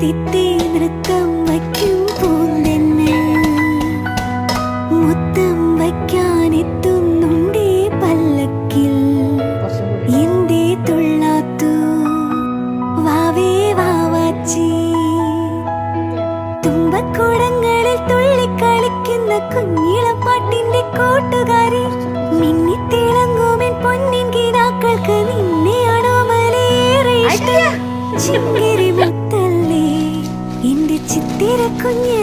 തിത്തി നൃത്തം വയ്ക്കും പൂന്തെന്ന് മുത്തം വയ്ക്കാനെത്തുന്നുണ്ടേ പല്ലക്കിൽ എന്തേ തുള്ളാത്തു വാവേ വാവാച്ചി തുമ്പക്കൂടങ്ങളിൽ തുള്ളിക്കളിക്കുന്ന കുഞ്ഞിളപ്പാട്ടിന്റെ കൂട്ടുകാരി മിന്നിത്തിളങ്ങുമെൻ പൊന്നിൻ കിനാക്കൾക്ക് നിന്നെയാണോ മലേറെ ഇഷ്ടം ചിങ്കിരി മുത്തല്ലേ എന്റെ ചിത്തിര കുഞ്ഞ്